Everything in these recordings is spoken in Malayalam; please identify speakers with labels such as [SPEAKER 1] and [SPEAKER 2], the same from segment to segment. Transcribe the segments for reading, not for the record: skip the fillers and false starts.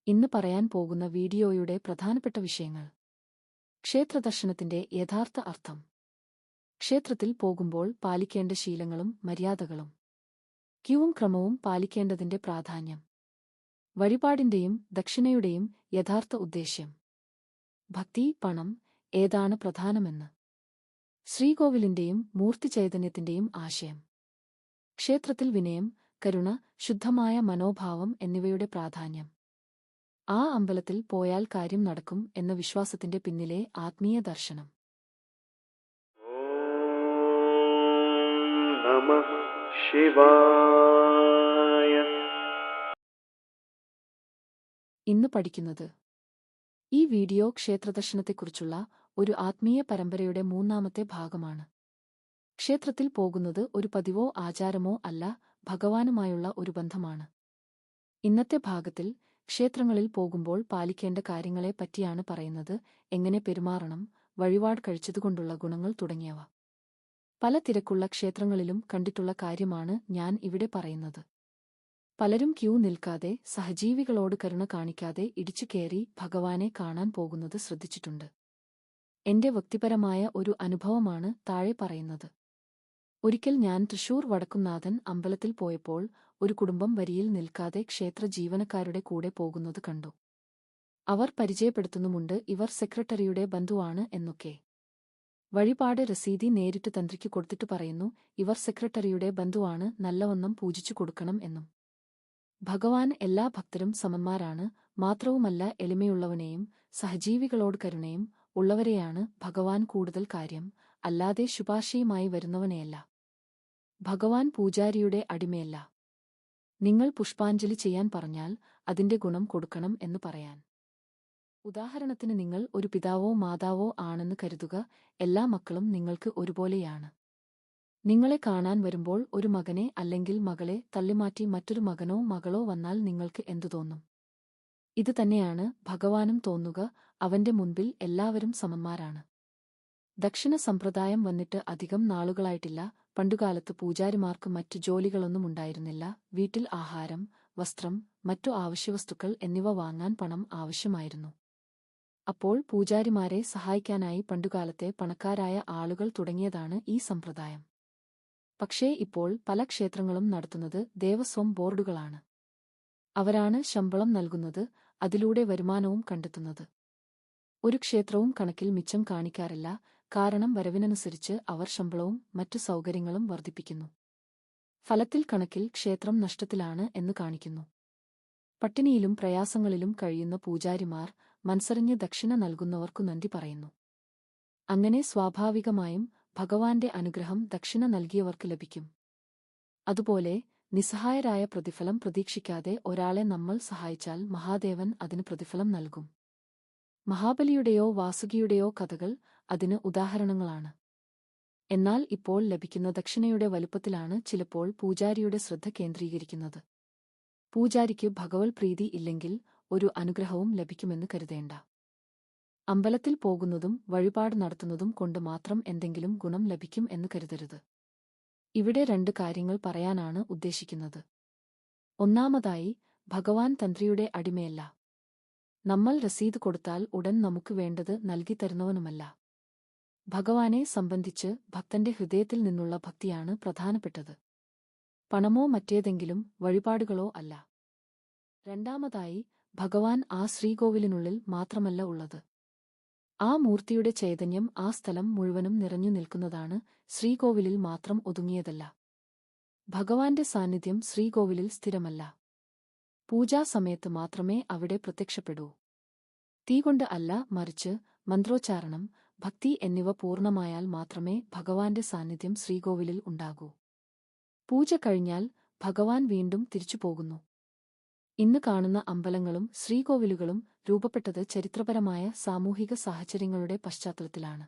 [SPEAKER 1] ഇന്ന് പറയാൻ പോകുന്ന വീഡിയോയുടെ പ്രധാനപ്പെട്ട വിഷയങ്ങൾ. ക്ഷേത്രദർശനത്തിന്റെ യഥാർത്ഥ അർത്ഥം. ക്ഷേത്രത്തിൽ പോകുമ്പോൾ പാലിക്കേണ്ട ശീലങ്ങളും മര്യാദകളും. ക്യൂവും ക്രമവും പാലിക്കേണ്ടതിന്റെ പ്രാധാന്യം. വഴിപാടിന്റെയും ദക്ഷിണയുടെയും യഥാർത്ഥ ഉദ്ദേശ്യം. ഭക്തി, പണം ഏതാണ് പ്രധാനമെന്ന്. ശ്രീകോവിലിന്റെയും മൂർത്തിചൈതന്യത്തിന്റെയും ആശയം. ക്ഷേത്രത്തിൽ വിനയം, കരുണ, ശുദ്ധമായ മനോഭാവം എന്നിവയുടെ പ്രാധാന്യം. ആ അമ്പലത്തിൽ പോയാൽ കാര്യം നടക്കും എന്ന വിശ്വാസത്തിന്റെ പിന്നിലെ ആത്മീയ ദർശനം.
[SPEAKER 2] ഓം നമഃ ശിവായ.
[SPEAKER 1] ഇന്ന് പഠിക്കുന്നത്. ഈ വീഡിയോ ക്ഷേത്രദർശനത്തെക്കുറിച്ചുള്ള ഒരു ആത്മീയ പരമ്പരയുടെ മൂന്നാമത്തെ ഭാഗമാണ്. ക്ഷേത്രത്തിൽ പോകുന്നത് ഒരു പതിവോ ആചാരമോ അല്ല, ഭഗവാനുമായുള്ള ഒരു ബന്ധമാണ്. ഇന്നത്തെ ഭാഗത്തിൽ ക്ഷേത്രങ്ങളിൽ പോകുമ്പോൾ പാലിക്കേണ്ട കാര്യങ്ങളെ പറ്റിയാണ് പറയുന്നത്. എങ്ങനെ പെരുമാറണം, വഴിപാട് കഴിച്ചതുകൊണ്ടുള്ള ഗുണങ്ങൾ തുടങ്ങിയവ. പല തിരക്കുള്ള ക്ഷേത്രങ്ങളിലും കണ്ടിട്ടുള്ള കാര്യമാണ് ഞാൻ ഇവിടെ പറയുന്നത്. പലരും ക്യൂ നിൽക്കാതെ, സഹജീവികളോട് കരുണ കാണിക്കാതെ ഇടിച്ചു കയറി ഭഗവാനെ കാണാൻ പോകുന്നത് ശ്രദ്ധിച്ചിട്ടുണ്ട്. എന്റെ വ്യക്തിപരമായ ഒരു അനുഭവമാണ് താഴെ പറയുന്നത്. ഒരിക്കൽ ഞാൻ തൃശൂർ വടക്കുംനാഥൻ അമ്പലത്തിൽ പോയപ്പോൾ ഒരു കുടുംബം വരിയിൽ നിൽക്കാതെ ക്ഷേത്ര ജീവനക്കാരുടെ കൂടെ പോകുന്നത് കണ്ടു. അവർ പരിചയപ്പെടുത്തുന്നുമുണ്ട് ഇവർ സെക്രട്ടറിയുടെ ബന്ധുവാണ് എന്നൊക്കെ. വഴിപാട് രസീതി നേരിട്ട് തന്ത്രിക്ക് കൊടുത്തിട്ട് പറയുന്നു ഇവർ സെക്രട്ടറിയുടെ ബന്ധുവാണ്, നല്ലവണ്ണം പൂജിച്ചു കൊടുക്കണം എന്നും. ഭഗവാൻ എല്ലാ ഭക്തരും സമന്മാരാണ്, മാത്രവുമല്ല എളിമയുള്ളവനെയും സഹജീവികളോട് കരുണയും ഉള്ളവരെയാണ് ഭഗവാൻ കൂടുതൽ കാര്യം, അല്ലാതെ ശുപാർശയുമായി വരുന്നവനെയല്ല. ഭഗവാൻ പൂജാരിയുടെ അടിമയല്ല. നിങ്ങൾ പുഷ്പാഞ്ജലി ചെയ്യാൻ പറഞ്ഞാൽ അതിന്റെ ഗുണം കൊടുക്കണം എന്ന് പറയാൻ. ഉദാഹരണത്തിന് നിങ്ങൾ ഒരു പിതാവോ മാതാവോ ആണെന്ന് കരുതുക. എല്ലാ മക്കളും നിങ്ങൾക്ക് ഒരുപോലെയാണ്. നിങ്ങളെ കാണാൻ വരുമ്പോൾ ഒരു മകനെ അല്ലെങ്കിൽ മകളെ തള്ളിമാറ്റി മറ്റൊരു മകനോ മകളോ വന്നാൽ നിങ്ങൾക്ക് എന്തു തോന്നും? ഇത് തന്നെയാണ് ഭഗവാനും തോന്നുക. അവന്റെ മുൻപിൽ എല്ലാവരും സമന്മാരാണ്. ദക്ഷിണ സമ്പ്രദായം വന്നിട്ട് അധികം നാളുകളായിട്ടില്ല. പണ്ടുകാലത്ത് പൂജാരിമാർക്ക് മറ്റു ജോലികളൊന്നും ഉണ്ടായിരുന്നില്ല. വീട്ടിൽ ആഹാരം, വസ്ത്രം, മറ്റു ആവശ്യവസ്തുക്കൾ എന്നിവ വാങ്ങാൻ പണം ആവശ്യമായിരുന്നു. അപ്പോൾ പൂജാരിമാരെ സഹായിക്കാനായി പണ്ടുകാലത്തെ പണക്കാരായ ആളുകൾ തുടങ്ങിയതാണ് ഈ സമ്പ്രദായം. പക്ഷേ ഇപ്പോൾ പല ക്ഷേത്രങ്ങളും നടത്തുന്നത് ദേവസ്വം ബോർഡുകളാണ്. അവരാണ് ശമ്പളം നൽകുന്നത്, അതിലൂടെ വരുമാനവും കണ്ടെത്തുന്നത്. ഒരു ക്ഷേത്രവും കണക്കിൽ മിച്ചം കാണിക്കാറില്ല. കാരണം വരവിനനുസരിച്ച് അവർ ശമ്പളവും മറ്റു സൗകര്യങ്ങളും വർദ്ധിപ്പിക്കുന്നു. ഫലത്തിൽ കണക്കിൽ ക്ഷേത്രം നഷ്ടത്തിലാണ് എന്ന് കാണിക്കുന്നു. പട്ടിണിയിലും പ്രയാസങ്ങളിലും കഴിയുന്ന പൂജാരിമാർ മനസ്സറിഞ്ഞ് ദക്ഷിണ നൽകുന്നവർക്കു നന്ദി പറയുന്നു. അങ്ങനെ സ്വാഭാവികമായും ഭഗവാന്റെ അനുഗ്രഹം ദക്ഷിണ നൽകിയവർക്ക് ലഭിക്കും. അതുപോലെ നിസ്സഹായരായ പ്രതിഫലം പ്രതീക്ഷിക്കാതെ ഒരാളെ നമ്മൾ സഹായിച്ചാൽ മഹാദേവൻ അതിന് പ്രതിഫലം നൽകും. മഹാബലിയുടെയോ വാസുകിയുടെയോ കഥകൾ അതിന് ഉദാഹരണങ്ങളാണ്. എന്നാൽ ഇപ്പോൾ ലഭിക്കുന്ന ദക്ഷിണയുടെ വലുപ്പത്തിലാണ് ചിലപ്പോൾ പൂജാരിയുടെ ശ്രദ്ധ കേന്ദ്രീകരിക്കുന്നത്. പൂജാരിക്ക് ഭഗവത് പ്രീതി ഇല്ലെങ്കിൽ ഒരു അനുഗ്രഹവും ലഭിക്കുമെന്ന് കരുതേണ്ട. അമ്പലത്തിൽ പോകുന്നതും വഴിപാട് നടത്തുന്നതും കൊണ്ട് മാത്രം എന്തെങ്കിലും ഗുണം ലഭിക്കും എന്ന് കരുതരുത്. ഇവിടെ രണ്ട് കാര്യങ്ങൾ പറയാനാണ് ഉദ്ദേശിക്കുന്നത്. ഒന്നാമതായി, ഭഗവാൻ തന്ത്രിയുടെ അടിമയല്ല. നമ്മൾ രസീത് കൊടുത്താൽ ഉടൻ നമുക്ക് വേണ്ടത് നൽകിത്തരുന്നവനുമല്ല. ഭഗവാനെ സംബന്ധിച്ച് ഭക്തന്റെ ഹൃദയത്തിൽ നിന്നുള്ള ഭക്തിയാണ് പ്രധാനപ്പെട്ടത്, പണമോ മറ്റേതെങ്കിലും വഴിപാടുകളോ അല്ല. രണ്ടാമതായി, ഭഗവാൻ ആ ശ്രീകോവിലിനുള്ളിൽ മാത്രമല്ല ഉള്ളത്. ആ മൂർത്തിയുടെ ചൈതന്യം ആ സ്ഥലം മുഴുവനും നിറഞ്ഞു നിൽക്കുന്നതാണ്, ശ്രീകോവിലിൽ മാത്രം ഒതുങ്ങിയതല്ല. ഭഗവാന്റെ സാന്നിധ്യം ശ്രീകോവിലിൽ സ്ഥിരമല്ല. പൂജാസമയത്ത് മാത്രമേ അവിടെ പ്രത്യക്ഷപ്പെടൂ. തീകൊണ്ട് അല്ല, മറിച്ച് മന്ത്രോച്ചാരണം, ഭക്തി എന്നിവ പൂർണ്ണമായാൽ മാത്രമേ ഭഗവാന്റെ സാന്നിധ്യം ശ്രീകോവിലിൽ ഉണ്ടാകൂ. പൂജ കഴിഞ്ഞാൽ ഭഗവാൻ വീണ്ടും തിരിച്ചുപോകുന്നു. ഇന്ന് കാണുന്ന അമ്പലങ്ങളും ശ്രീകോവിലുകളും രൂപപ്പെട്ടത് ചരിത്രപരമായ സാമൂഹിക സാഹചര്യങ്ങളുടെ പശ്ചാത്തലത്തിലാണ്.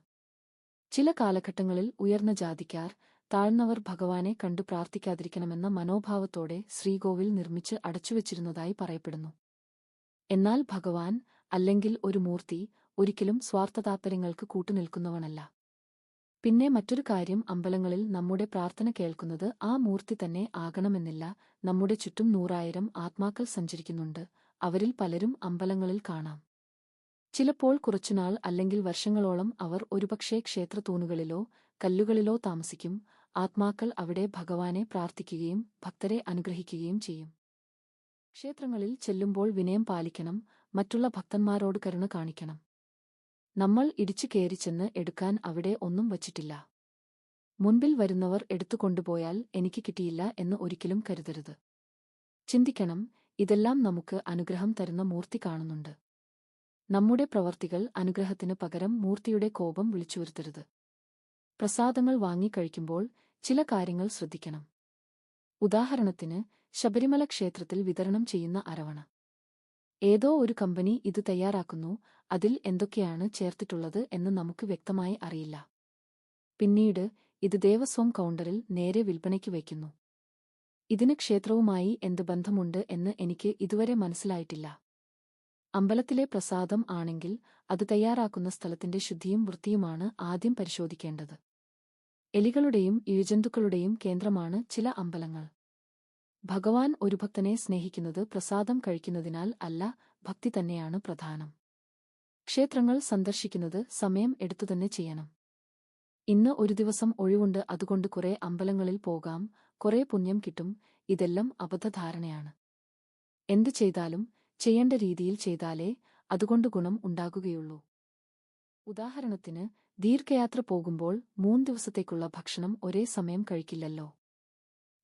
[SPEAKER 1] ചില കാലഘട്ടങ്ങളിൽ ഉയർന്ന ജാതിക്കാർ, താഴ്ന്നവർ ഭഗവാനെ കണ്ടു പ്രാർത്ഥിക്കാതിരിക്കണമെന്ന മനോഭാവത്തോടെ ശ്രീകോവിൽ നിർമ്മിച്ച് അടച്ചുവച്ചിരുന്നതായി പറയപ്പെടുന്നു. എന്നാൽ ഭഗവാൻ, അല്ലെങ്കിൽ ഒരു മൂർത്തി, ഒരിക്കലും സ്വാർത്ഥതാൽപര്യങ്ങൾക്ക് കൂട്ടുനിൽക്കുന്നവനല്ല. പിന്നെ മറ്റൊരു കാര്യം, അമ്പലങ്ങളിൽ നമ്മുടെ പ്രാർത്ഥന കേൾക്കുന്നത് ആ മൂർത്തി തന്നെ ആകണമെന്നില്ല. നമ്മുടെ ചുറ്റും 100,000 ആത്മാക്കൾ സഞ്ചരിക്കുന്നുണ്ട്. അവരിൽ പലരും അമ്പലങ്ങളിൽ കാണാം. ചിലപ്പോൾ കുറച്ചുനാൾ അല്ലെങ്കിൽ വർഷങ്ങളോളം അവർ ഒരുപക്ഷേ ക്ഷേത്രത്തൂണുകളിലോ കല്ലുകളിലോ താമസിക്കും. ആത്മാക്കൾ അവിടെ ഭഗവാനെ പ്രാർത്ഥിക്കുകയും ഭക്തരെ അനുഗ്രഹിക്കുകയും ചെയ്യും. ക്ഷേത്രങ്ങളിൽ ചെല്ലുമ്പോൾ വിനയം പാലിക്കണം, മറ്റുള്ള ഭക്തന്മാരോട് കരുണ കാണിക്കണം. നമ്മൾ ഇടിച്ചു കയറിച്ചെന്ന് എടുക്കാൻ അവിടെ ഒന്നും വച്ചിട്ടില്ല. മുൻപിൽ വരുന്നവർ എടുത്തുകൊണ്ടുപോയാൽ എനിക്ക് കിട്ടിയില്ല എന്ന് ഒരിക്കലും കരുതരുത്. ചിന്തിക്കണം, ഇതെല്ലാം നമുക്ക് അനുഗ്രഹം തരുന്ന മൂർത്തി കാണുന്നുണ്ട്. നമ്മുടെ പ്രവർത്തികൾ അനുഗ്രഹത്തിനു പകരം മൂർത്തിയുടെ കോപം വിളിച്ചുവരുത്തരുത്. പ്രസാദങ്ങൾ വാങ്ങിക്കഴിക്കുമ്പോൾ ചില കാര്യങ്ങൾ ശ്രദ്ധിക്കണം. ഉദാഹരണത്തിന്, ശബരിമല ക്ഷേത്രത്തിൽ വിതരണം ചെയ്യുന്ന അരവണ. ഏതോ ഒരു കമ്പനി ഇത് തയ്യാറാക്കുന്നു, അതിൽ എന്തൊക്കെയാണ് ചേർത്തിട്ടുള്ളത് എന്ന് നമുക്ക് വ്യക്തമായി അറിയില്ല. പിന്നീട് ഇത് ദേവസ്വം കൗണ്ടറിൽ നേരെ വിൽപ്പനയ്ക്ക് വയ്ക്കുന്നു. ഇതിന് ക്ഷേത്രവുമായി എന്ത് ബന്ധമുണ്ട് എന്ന് എനിക്ക് ഇതുവരെ മനസ്സിലായിട്ടില്ല. അമ്പലത്തിലെ പ്രസാദം ആണെങ്കിൽ അത് തയ്യാറാക്കുന്ന സ്ഥലത്തിന്റെ ശുദ്ധിയും വൃത്തിയുമാണ് ആദ്യം പരിശോധിക്കേണ്ടത്. എലികളുടെയും ഇഴജന്തുക്കളുടെയും കേന്ദ്രമാണ് ചില അമ്പലങ്ങൾ. ഭഗവാൻ ഒരു ഭക്തനെ സ്നേഹിക്കുന്നത് പ്രസാദം കഴിക്കുന്നതിനാൽ അല്ല, ഭക്തി തന്നെയാണ് പ്രധാനം. ക്ഷേത്രങ്ങൾ സന്ദർശിക്കുന്നത് സമയം എടുത്തുതന്നെ ചെയ്യണം. ഇന്ന് ഒരു ദിവസം ഒഴിവുണ്ട്, അതുകൊണ്ട് കുറെ അമ്പലങ്ങളിൽ പോകാം, കുറെ പുണ്യം കിട്ടും. ഇതെല്ലാം അബദ്ധധാരണയാണ്. എന്തു ചെയ്താലും ചെയ്യേണ്ട രീതിയിൽ ചെയ്താലേ അതുകൊണ്ട് ഗുണം ഉണ്ടാകുകയുള്ളൂ. ഉദാഹരണത്തിന്, ദീർഘയാത്ര പോകുമ്പോൾ 3 ദിവസത്തേക്കുള്ള ഭക്ഷണം ഒരേ സമയം കഴിക്കില്ലല്ലോ.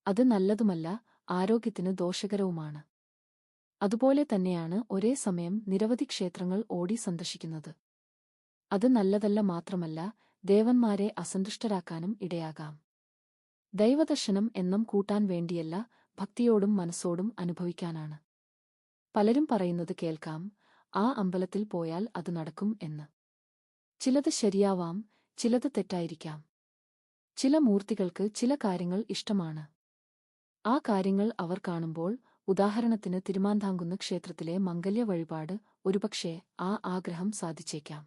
[SPEAKER 1] അത് നല്ലതുമല്ല, ആരോഗ്യത്തിന് ദോഷകരവുമാണ്. അതുപോലെ തന്നെയാണ് ഒരേ സമയം നിരവധി ക്ഷേത്രങ്ങൾ ഓടി സന്ദർശിക്കുന്നത്. അത് നല്ലതല്ല, മാത്രമല്ല ദേവന്മാരെ അസന്തുഷ്ടരാക്കാനും ഇടയാകാം. ദൈവദർശനം എണ്ണം കൂട്ടാൻ വേണ്ടിയല്ല, ഭക്തിയോടും മനസ്സോടും അനുഭവിക്കാനാണ്. പലരും പറയുന്നത് കേൾക്കാം, ആ അമ്പലത്തിൽ പോയാൽ അത് നടക്കും എന്ന്. ചിലത് ശരിയാവാം, ചിലത് തെറ്റായിരിക്കാം. ചില മൂർത്തികൾക്ക് ചില കാര്യങ്ങൾ ഇഷ്ടമാണ്. ആ കാര്യങ്ങൾ അവർ കാണുമ്പോൾ, ഉദാഹരണത്തിന് തിരുമാന്താംകുന്ന് ക്ഷേത്രത്തിലെ മംഗല്യ വഴിപാട്, ഒരുപക്ഷേ ആ ആഗ്രഹം സാധിച്ചേക്കാം.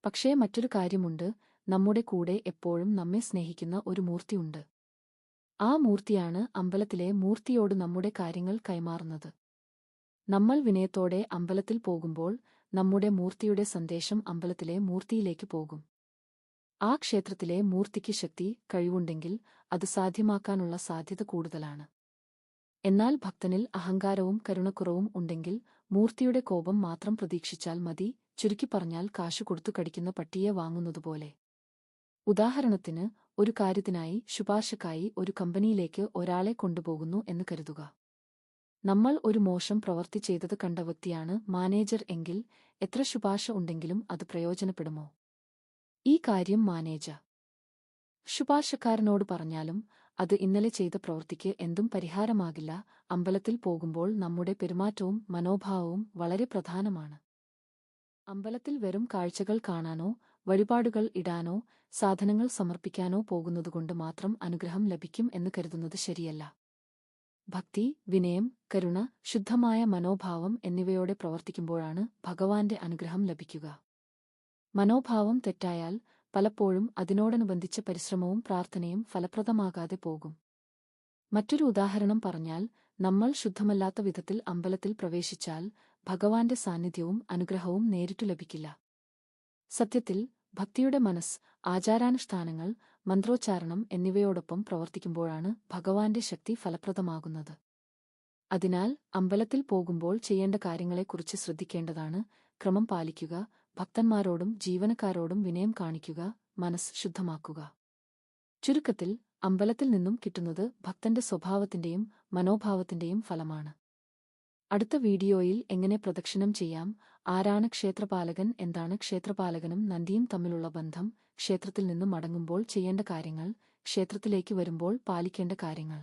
[SPEAKER 1] പക്ഷേ മറ്റൊരു കാര്യമുണ്ട്, നമ്മുടെ കൂടെ എപ്പോഴും നമ്മെ സ്നേഹിക്കുന്ന ഒരു മൂർത്തിയുണ്ട്. ആ മൂർത്തിയാണ് അമ്പലത്തിലെ മൂർത്തിയോട് നമ്മുടെ കാര്യങ്ങൾ കൈമാറുന്നത്. നമ്മൾ വിനയത്തോടെ അമ്പലത്തിൽ പോകുമ്പോൾ നമ്മുടെ മൂർത്തിയുടെ സന്ദേശം അമ്പലത്തിലെ മൂർത്തിയിലേക്ക് പോകും. ആ ക്ഷേത്രത്തിലെ മൂർത്തിക്ക് ശക്തി, കഴിവുണ്ടെങ്കിൽ അത് സാധ്യമാക്കാനുള്ള സാധ്യത കൂടുതലാണ്. എന്നാൽ ഭക്തനിൽ അഹങ്കാരവും കരുണക്കുറവും ഉണ്ടെങ്കിൽ മൂർത്തിയുടെ കോപം മാത്രം പ്രതീക്ഷിച്ചാൽ മതി. ചുരുക്കിപ്പറഞ്ഞാൽ കാശു കൊടുത്തു കടിക്കുന്ന പട്ടിയെ വാങ്ങുന്നതുപോലെ. ഉദാഹരണത്തിന്, ഒരു കാര്യത്തിനായി ശുപാർശക്കായി ഒരു കമ്പനിയിലേക്ക് ഒരാളെ കൊണ്ടുപോകുന്നു എന്ന് കരുതുക. നമ്മൾ ഒരു മോശം പ്രവൃത്തി ചെയ്തത് കണ്ട വ്യക്തിയാണ് മാനേജർ എങ്കിൽ എത്ര ശുപാർശ ഉണ്ടെങ്കിലും അത് പ്രയോജനപ്പെടുമോ? ഈ കാര്യം മാനേജർ ശുപാർശക്കാരനോട് പറഞ്ഞാലും അത് ഇന്നലെ ചെയ്ത പ്രവൃത്തിക്ക് എന്തും പരിഹാരമാകില്ല. അമ്പലത്തിൽ പോകുമ്പോൾ നമ്മുടെ പെരുമാറ്റവും മനോഭാവവും വളരെ പ്രധാനമാണ്. അമ്പലത്തിൽ വെറും കാഴ്ചകൾ കാണാനോ വഴിപാടുകൾ ഇടാനോ സാധനങ്ങൾ സമർപ്പിക്കാനോ പോകുന്നതുകൊണ്ട് മാത്രം അനുഗ്രഹം ലഭിക്കും എന്ന് കരുതുന്നത് ശരിയല്ല. ഭക്തി, വിനയം, കരുണ, ശുദ്ധമായ മനോഭാവം എന്നിവയോടെ പ്രവർത്തിക്കുമ്പോഴാണ് ഭഗവാന്റെ അനുഗ്രഹം ലഭിക്കുക. മനോഭാവം തെറ്റായാൽ പലപ്പോഴും അതിനോടനുബന്ധിച്ച പരിശ്രമവും പ്രാർത്ഥനയും ഫലപ്രദമാകാതെ പോകും. മറ്റൊരു ഉദാഹരണം പറഞ്ഞാൽ, നമ്മൾ ശുദ്ധമല്ലാത്ത വിധത്തിൽ അമ്പലത്തിൽ പ്രവേശിച്ചാൽ ഭഗവാന്റെ സാന്നിധ്യവും അനുഗ്രഹവും നേരിട്ടു ലഭിക്കില്ല. സത്യത്തിൽ ഭക്തിയുടെ മനസ്സ്, ആചാരാനുഷ്ഠാനങ്ങൾ, മന്ത്രോച്ചാരണം എന്നിവയോടൊപ്പം പ്രവർത്തിക്കുമ്പോഴാണ് ഭഗവാന്റെ ശക്തി ഫലപ്രദമാകുന്നത്. അതിനാൽ അമ്പലത്തിൽ പോകുമ്പോൾ ചെയ്യേണ്ട കാര്യങ്ങളെക്കുറിച്ച് ശ്രദ്ധിക്കേണ്ടതാണ്. ക്രമം പാലിക്കുക, ഭക്തന്മാരോടും ജീവനക്കാരോടും വിനയം കാണിക്കുക, മനസ്സ് ശുദ്ധമാക്കുക. ചുരുക്കത്തിൽ, അമ്പലത്തിൽ നിന്നും കിട്ടുന്നത് ഭക്തന്റെ സ്വഭാവത്തിന്റെയും മനോഭാവത്തിന്റെയും ഫലമാണ്. അടുത്ത വീഡിയോയിൽ എങ്ങനെ പ്രദക്ഷിണം ചെയ്യാം, ആരാണ് ക്ഷേത്രപാലകൻ, എന്താണ് ക്ഷേത്രപാലകനും നന്ദിയും തമ്മിലുള്ള ബന്ധം, ക്ഷേത്രത്തിൽ നിന്ന് മടങ്ങുമ്പോൾ ചെയ്യേണ്ട കാര്യങ്ങൾ, ക്ഷേത്രത്തിലേക്ക് വരുമ്പോൾ പാലിക്കേണ്ട കാര്യങ്ങൾ